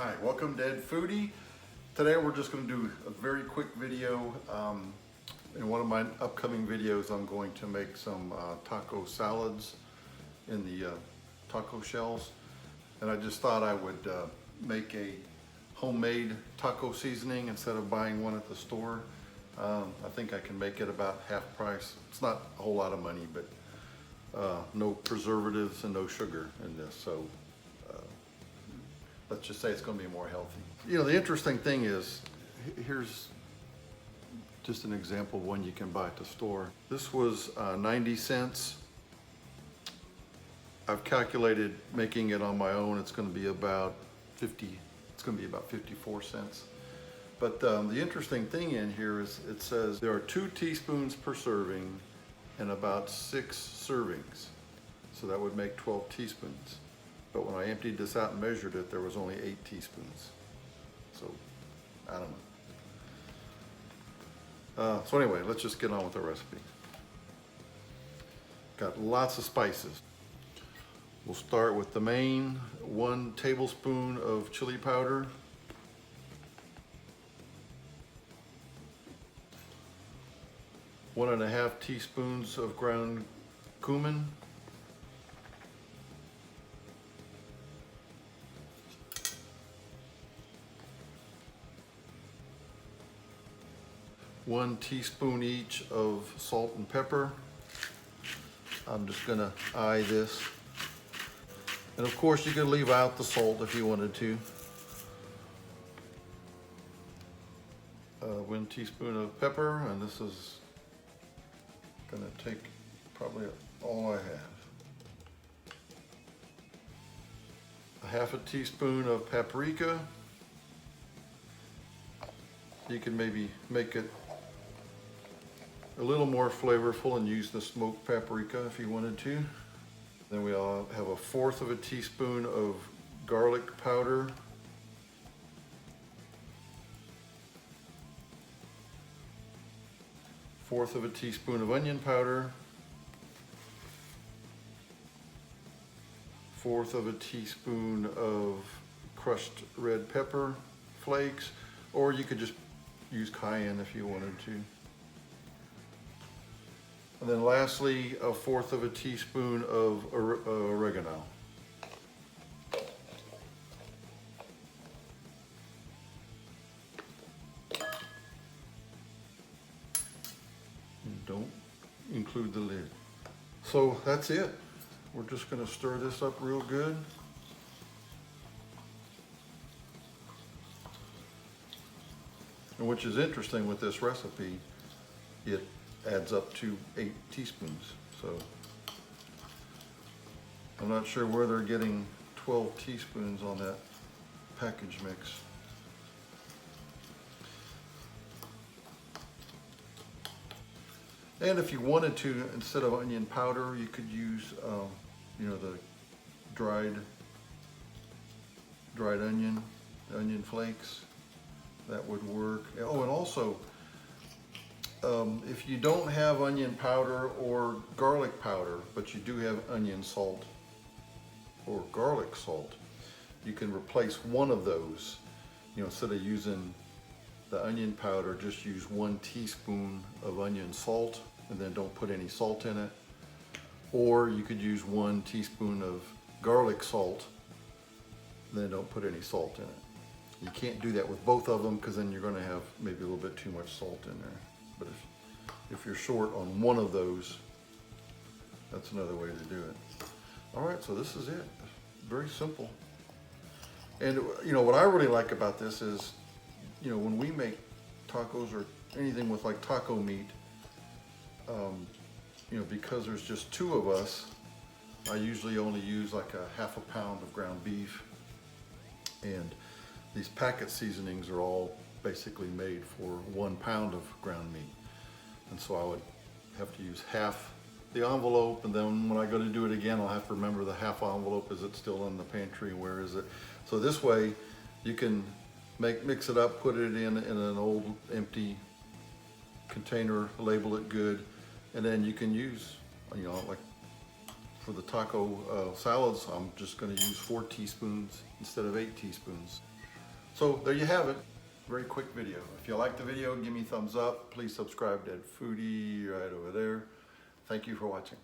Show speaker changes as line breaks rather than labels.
Hi, welcome to Ed Foodie. Today we're just going to do a very quick video. In one of my upcoming videos I'm going to make some taco salads in the taco shells, and I just thought I would make a homemade taco seasoning instead of buying one at the store. I think I can make it about half price. It's not a whole lot of money, but no preservatives and no sugar in this, so let's just say it's going to be more healthy. You know, the interesting thing is, here's just an example of one you can buy at the store. This was 90 cents. I've calculated making it on my own. It's going to be about 54 cents. But the interesting thing in here is it says there are 2 teaspoons per serving and about 6 servings. So that would make 12 teaspoons. But when I emptied this out and measured it, there was only 8 teaspoons. So, I don't know. So anyway, let's just get on with the recipe. Got lots of spices. We'll start with the main 1 tablespoon of chili powder. One and a half teaspoons of ground cumin. 1 teaspoon each of salt and pepper. I'm just gonna eye this. And of course you could leave out the salt if you wanted to. 1 teaspoon of pepper, and this is gonna take probably all I have. A half a teaspoon of paprika. You can maybe make it a little more flavorful and use the smoked paprika if you wanted to. Then we all have 1/4 of a teaspoon of garlic powder. 1/4 of a teaspoon of onion powder. 1/4 of a teaspoon of crushed red pepper flakes, or you could just use cayenne if you wanted to. And then lastly, 1/4 of a teaspoon of oregano. And don't include the lid. So that's it. We're just going to stir this up real good. And which is interesting with this recipe, it adds up to 8 teaspoons. So I'm not sure where they're getting 12 teaspoons on that package mix. And if you wanted to, instead of onion powder, you could use, you know, the dried onion flakes. That would work. Oh, and also, if you don't have onion powder or garlic powder, but you do have onion salt or garlic salt, you can replace one of those. You know, instead of using the onion powder, just use 1 teaspoon of onion salt and then don't put any salt in it. Or you could use 1 teaspoon of garlic salt, then don't put any salt in it. You can't do that with both of them because then you're going to have maybe a little bit too much salt in there. But if you're short on one of those, that's another way to do it. All right, so this is it. Very simple. And you know what I really like about this is, you know, when we make tacos or anything with like taco meat, you know, because there's just 2 of us, I usually only use like a half a pound of ground beef. And these packet seasonings are all basically made for 1 pound of ground meat. And so I would have to use half the envelope, and then when I go to do it again, I'll have to remember the half envelope. Is it still in the pantry? Where is it? So this way you can mix it up, put it in an old empty container, label it good, and then you can use, you know, like for the taco salads, I'm just going to use 4 teaspoons instead of 8 teaspoons. So there you have it. Very quick video. If you like the video, give me a thumbs up. Please subscribe to Foodie right over there. Thank you for watching.